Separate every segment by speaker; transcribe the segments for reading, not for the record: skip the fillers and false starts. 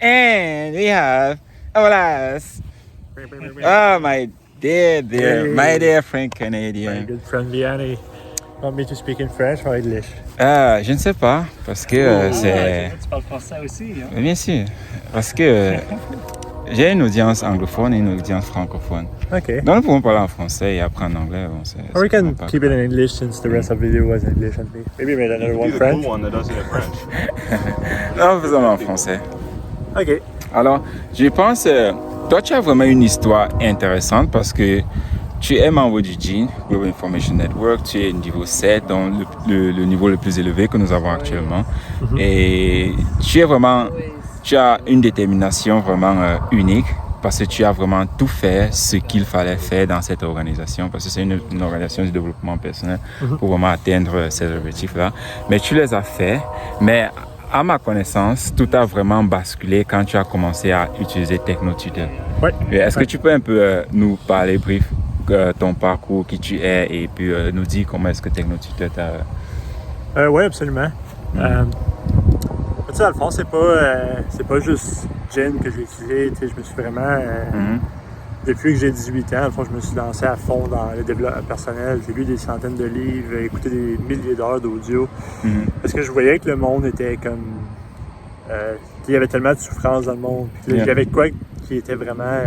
Speaker 1: And we have Olas. Oh, my dear friend
Speaker 2: My
Speaker 1: Canadian.
Speaker 2: good friend Vianney. Want me to speak in French or English?
Speaker 1: Je ne sais pas, parce que c'est...
Speaker 2: Tu parles français aussi, hein?
Speaker 1: Bien sûr, parce que j'ai une audience anglophone et une audience francophone.
Speaker 2: Okay.
Speaker 1: Donc nous pouvons parler en français et après en anglais. Bon,
Speaker 2: Or we can keep it in English since the rest of the video was English and maybe made another one French.
Speaker 3: Cool one that does it in French.
Speaker 1: Non, faisons-le en français.
Speaker 2: Ok.
Speaker 1: Alors, je pense, toi tu as vraiment une histoire intéressante parce que tu es membre du GIN, Global Information Network, tu es niveau 7, donc le niveau le plus élevé que nous avons actuellement. Et tu as une détermination vraiment unique parce que tu as vraiment tout fait ce qu'il fallait faire dans cette organisation parce que c'est une organisation de développement personnel pour vraiment atteindre ces objectifs-là. Mais tu les as fait, mais à ma connaissance, tout a vraiment basculé quand tu as commencé à utiliser TechnoTutor.
Speaker 2: Ouais.
Speaker 1: Est-ce que tu peux un peu nous parler brief ton parcours, qui tu es et puis nous dire comment est-ce que TechnoTutor t'a...
Speaker 2: Oui, absolument. Tu sais, dans le fond, c'est pas juste Gin que j'ai utilisé. Tu sais, je me suis vraiment... Depuis que j'ai 18 ans, dans le fond, je me suis lancé à fond dans le développement personnel. J'ai lu des centaines de livres, écouté des milliers d'heures d'audio. Parce que je voyais que le monde était comme... il y avait tellement de souffrance dans le monde. Puis là, il y avait quoi qui était vraiment...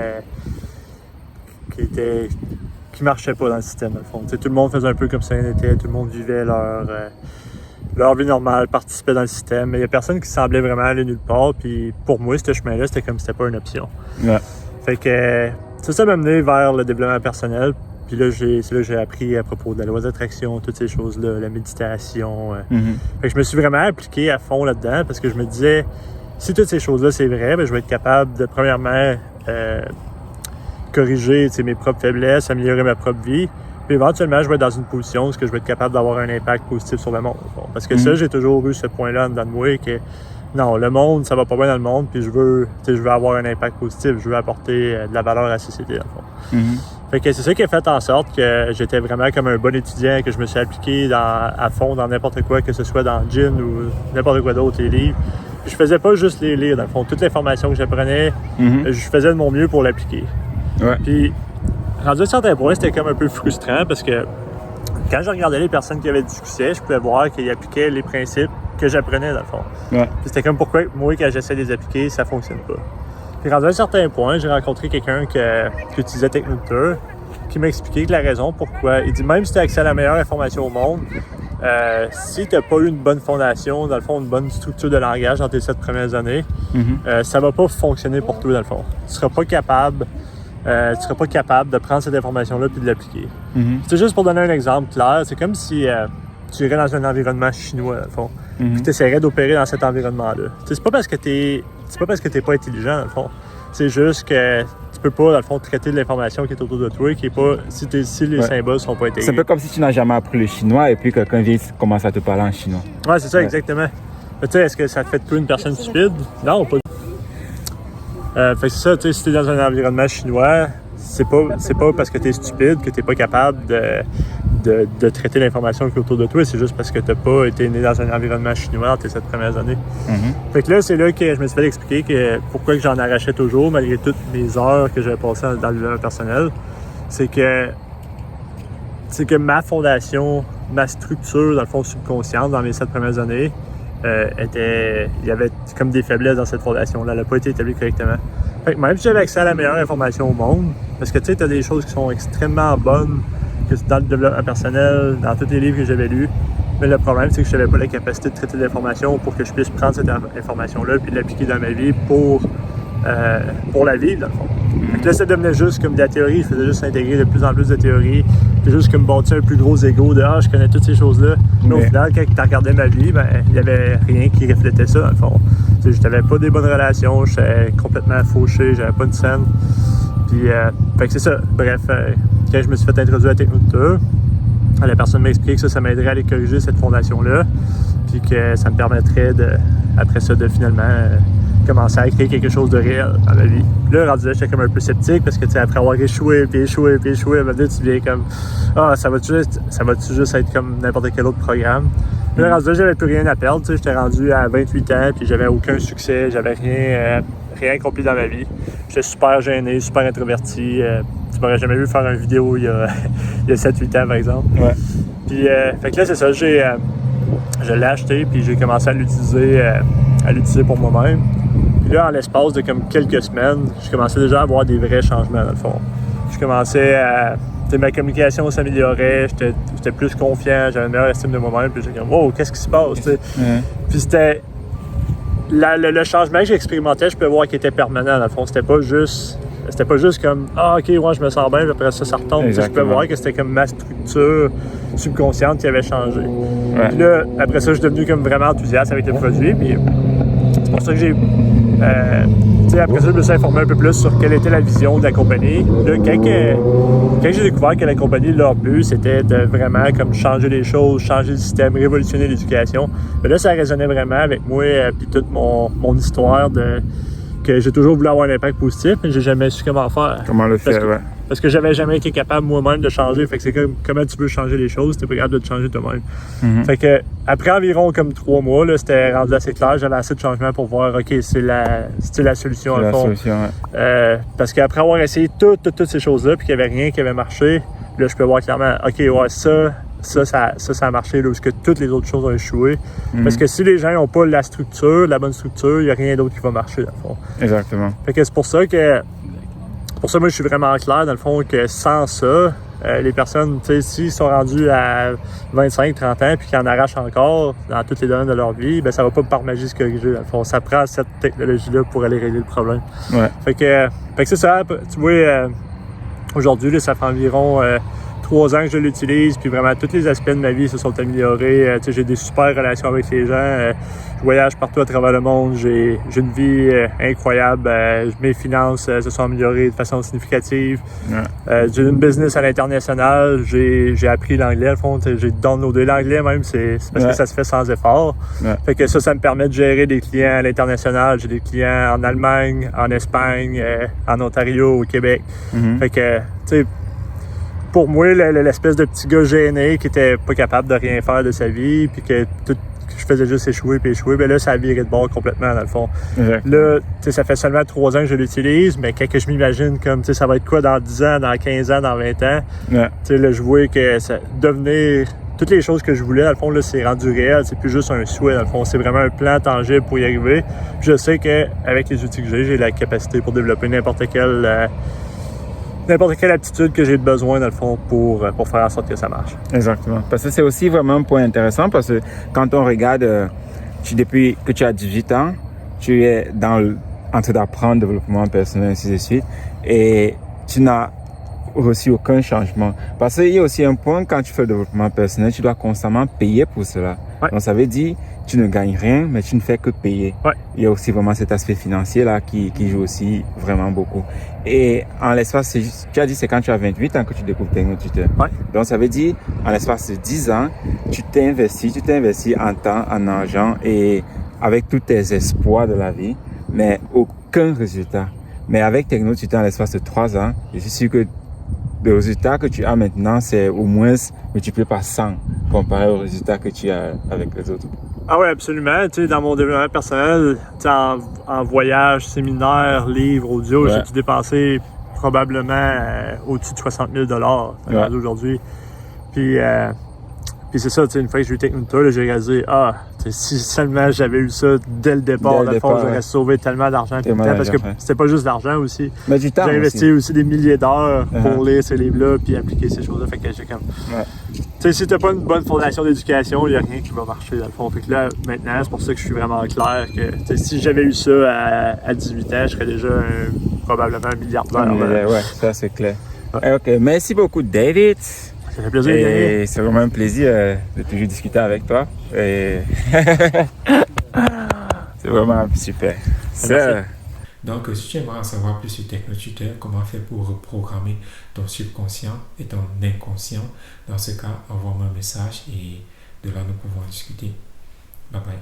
Speaker 2: qui marchait pas dans le système, dans le fond. Tu sais, tout le monde faisait un peu comme ça était, tout le monde vivait leur vie normale, participait dans le système, mais il y a personne qui semblait vraiment aller nulle part, puis pour moi, ce chemin-là, c'était comme si c'était pas une option.
Speaker 1: Ouais.
Speaker 2: Fait que ça m'a mené vers le développement personnel, puis là, c'est là que j'ai appris à propos de la loi d'attraction, toutes ces choses-là, la méditation. Fait que je me suis vraiment appliqué à fond là-dedans, parce que je me disais, si toutes ces choses-là, c'est vrai, ben, je vais être capable de, premièrement, corriger mes propres faiblesses, améliorer ma propre vie. Puis éventuellement, je vais être dans une position où je vais être capable d'avoir un impact positif sur le monde. Parce que ça, j'ai toujours eu ce point-là dans moi que non, le monde, ça va pas bien dans le monde, puis je veux avoir un impact positif, je veux apporter de la valeur à la société, dans le fond. Fait que c'est ça qui a fait en sorte que j'étais vraiment comme un bon étudiant, que je me suis appliqué à fond dans n'importe quoi, que ce soit dans Gin ou n'importe quoi d'autre, les livres. Puis je faisais pas juste les lire, dans le fond. Toute l'information que j'apprenais, je faisais de mon mieux pour l'appliquer.
Speaker 1: Ouais.
Speaker 2: Puis, rendu à un certain point, c'était comme un peu frustrant parce que quand je regardais les personnes qui avaient du succès, je pouvais voir qu'ils appliquaient les principes que j'apprenais dans le fond.
Speaker 1: Ouais.
Speaker 2: Puis c'était comme pourquoi moi, quand j'essaie de les appliquer, ça fonctionne pas. Puis rendu à un certain point, j'ai rencontré quelqu'un qui utilisait TechnoTutor, qui m'a expliqué que la raison pourquoi. Il dit même si tu as accès à la meilleure information au monde, si tu n'as pas eu une bonne fondation, dans le fond, une bonne structure de langage dans tes 7 premières années, ça va pas fonctionner pour toi dans le fond. Tu seras pas capable de prendre cette information-là et de l'appliquer. C'est juste pour donner un exemple clair, c'est comme si tu irais dans un environnement chinois, dans le fond, puis tu essaierais d'opérer dans cet environnement-là. C'est pas parce que t'es pas intelligent, dans le fond. C'est juste que tu peux pas, dans le fond, traiter de l'information qui est autour de toi, qui est pas, si les symboles sont pas intégrés.
Speaker 1: C'est un peu comme si tu n'as jamais appris le chinois et puis quelqu'un vient commence à te parler en chinois.
Speaker 2: Ouais, c'est ça, exactement. Tu sais, est-ce que ça te fait de toi une personne stupide? Non, pas. Fait que c'est ça, tu sais, si t'es dans un environnement chinois, c'est pas parce que t'es stupide que t'es pas capable de traiter l'information qui est autour de toi, c'est juste parce que t'as pas été né dans un environnement chinois dans tes 7 premières années. Fait que là, c'est là que je me suis fait expliquer que pourquoi que j'en arrachais toujours, malgré toutes mes heures que j'avais passées dans le développement personnel, c'est que ma fondation, ma structure, dans le fond subconsciente, dans mes 7 premières années, il y avait comme des faiblesses dans cette fondation-là. Elle n'a pas été établie correctement. Fait que même si j'avais accès à la meilleure information au monde, parce que tu sais, tu as des choses qui sont extrêmement bonnes que dans le développement personnel, dans tous les livres que j'avais lus, mais le problème, c'est que je n'avais pas la capacité de traiter l'information pour que je puisse prendre cette information-là et l'appliquer dans ma vie pour la vivre, dans le fond. Fait que là, ça devenait juste comme de la théorie. Je faisais juste intégrer de plus en plus de théories. Puis juste comme bâtir un plus gros ego de « Ah, je connais toutes ces choses-là ». Mais au final, quand tu regardais ma vie, ben il n'y avait rien qui reflétait ça, dans le fond. Tu sais, je n'avais pas des bonnes relations, j'étais complètement fauché, j'avais pas une scène. Puis, fait que c'est ça. Bref, quand je me suis fait introduire à TechnoTutor, la personne m'a expliqué que ça m'aiderait à aller corriger cette fondation-là. Puis que ça me permettrait, après ça, de finalement commencer à créer quelque chose de réel dans ma vie. Puis là, rendu là, j'étais comme un peu sceptique parce que, tu sais, après avoir échoué, puis échoué, à un moment donné, tu viens comme « Ah, ça va-tu juste être comme n'importe quel autre programme? » Puis là, rendu là, j'avais plus rien à perdre, tu sais, j'étais rendu à 28 ans, puis j'avais aucun succès, j'avais rien rien accompli dans ma vie. J'étais super gêné, super introverti. Tu m'aurais jamais vu faire une vidéo il y a 7-8 ans, par exemple.
Speaker 1: Ouais.
Speaker 2: Puis, fait que là, c'est ça, je l'ai acheté, puis j'ai commencé à l'utiliser pour moi-même. Puis là, en l'espace de comme quelques semaines, je commençais déjà à avoir des vrais changements, dans le fond. Je commençais à... ma communication s'améliorait, j'étais plus confiant, j'avais une meilleure estime de moi-même, puis j'étais comme « Wow, qu'est-ce qui se passe? » Puis c'était... Le changement que j'expérimentais, je peux voir qu'il était permanent, dans le fond. C'était pas juste comme « Ah, OK, ouais, je me sens bien, puis après ça retombe. » Je peux voir que c'était comme ma structure subconsciente qui avait changé. Ouais. Puis là, après ça, je suis devenu comme vraiment enthousiaste avec le produit, puis c'est pour ça que j'ai... après ça, je me suis informé un peu plus sur quelle était la vision de la compagnie. Là, quand j'ai découvert que la compagnie, leur but, c'était de vraiment comme changer les choses, changer le système, révolutionner l'éducation, là, ça résonnait vraiment avec moi puis toute mon histoire que j'ai toujours voulu avoir un impact positif, mais j'ai jamais su comment faire.
Speaker 1: Comment le faire, ouais.
Speaker 2: Parce que j'avais jamais été capable moi-même de changer. Fait que c'est comme comment tu peux changer les choses, t'es pas capable de te changer toi-même. Mm-hmm. Fait que après environ comme 3 mois, là, c'était rendu assez clair, j'avais assez de changements pour voir, OK, c'est la solution, à fond.
Speaker 1: Solution, ouais.
Speaker 2: Parce qu'après avoir essayé toutes ces choses-là, puis qu'il n'y avait rien qui avait marché, là, je peux voir clairement, OK, ouais, ça a marché, là, où que toutes les autres choses ont échoué. Mm-hmm. Parce que si les gens n'ont pas la bonne structure, il n'y a rien d'autre qui va marcher, dans le fond.
Speaker 1: Exactement.
Speaker 2: Fait que c'est pour ça, moi, je suis vraiment clair, dans le fond, que sans ça, les personnes, tu sais, s'ils sont rendus à 25-30 ans puis qu'ils en arrachent encore dans tous les domaines de leur vie, ben ça va pas par magie se corriger, dans le fond. Ça prend cette technologie-là pour aller régler le problème.
Speaker 1: Ouais.
Speaker 2: Fait que c'est ça. Tu vois, aujourd'hui, là, ça fait environ 3 ans que je l'utilise, puis vraiment tous les aspects de ma vie se sont améliorés. J'ai des super relations avec les gens. Je voyage partout à travers le monde. J'ai une vie incroyable. Mes finances se sont améliorées de façon significative. Ouais. J'ai une business à l'international. J'ai appris l'anglais, au fond. J'ai downloadé l'anglais même. C'est parce que ça se fait sans effort. Ouais. Fait que ça me permet de gérer des clients à l'international. J'ai des clients en Allemagne, en Espagne, en Ontario, au Québec. Mm-hmm. Fait que, tu sais, pour moi, l'espèce de petit gars gêné qui était pas capable de rien faire de sa vie, puis que je faisais juste échouer, ben là, ça a viré de bord complètement, dans le fond. Exactement. Là, ça fait seulement 3 ans que je l'utilise, mais quand je m'imagine comme, ça va être quoi dans 10 ans, dans 15 ans, dans 20 ans, là, je vois que ça devenait... Toutes les choses que je voulais, dans le fond, là, c'est rendu réel. C'est plus juste un souhait, dans le fond. C'est vraiment un plan tangible pour y arriver. Puis je sais qu'avec les outils que j'ai la capacité pour développer n'importe quelle aptitude que j'ai besoin, dans le fond, pour faire en sorte que ça marche.
Speaker 1: Exactement. Parce que c'est aussi vraiment un point intéressant, parce que quand on regarde, depuis que tu as 18 ans, tu es en train d'apprendre le développement personnel, ainsi de suite, et tu n'as aussi aucun changement. Parce qu'il y a aussi un point, quand tu fais le développement personnel, tu dois constamment payer pour cela. Ouais. Donc ça veut dire, tu ne gagnes rien, mais tu ne fais que payer. Ouais. Il y a aussi vraiment cet aspect financier là qui joue aussi vraiment beaucoup. Et en l'espace, tu as dit c'est quand tu as 28 ans que tu découvres TechnoTutor. Ouais. Donc ça veut dire, en l'espace de 10 ans, tu t'investis en temps, en argent et avec tous tes espoirs de la vie, mais aucun résultat. Mais avec TechnoTutor, en l'espace de 3 ans, je suis sûr que le résultat que tu as maintenant, c'est au moins multiplié par 100 comparé au résultat que tu as avec les autres.
Speaker 2: Ah oui, absolument. Tu sais, dans mon développement personnel, en voyage, séminaire, livres, audio, j'ai dû dépenser probablement au-dessus de 60 000 $ aujourd'hui. Puis c'est ça, une fois que j'ai eu TechnoTutor, j'ai réalisé, si seulement j'avais eu ça dès le départ, j'aurais sauvé tellement d'argent tout le temps, parce que c'était pas juste l'argent aussi.
Speaker 1: Mais du temps
Speaker 2: j'ai investi aussi des milliers d'heures pour lire ces livres-là puis appliquer ces choses-là. Fait que j'ai comme... Tu sais, si t'as pas une bonne fondation d'éducation, il n'y a rien qui va marcher dans le fond. Fait que là, maintenant, c'est pour ça que je suis vraiment clair que si j'avais eu ça à 18 ans, je serais déjà probablement un milliardaire.
Speaker 1: Ouais, ça c'est clair. Ouais. Ok, merci beaucoup David.
Speaker 2: Ça fait plaisir.
Speaker 1: Et c'est vraiment un plaisir de toujours discuter avec toi. Et c'est vraiment super.
Speaker 3: Donc, si tu aimerais en savoir plus sur TechnoTutor, comment faire pour reprogrammer ton subconscient et ton inconscient, dans ce cas, envoie-moi un message et de là, nous pouvons discuter. Bye bye.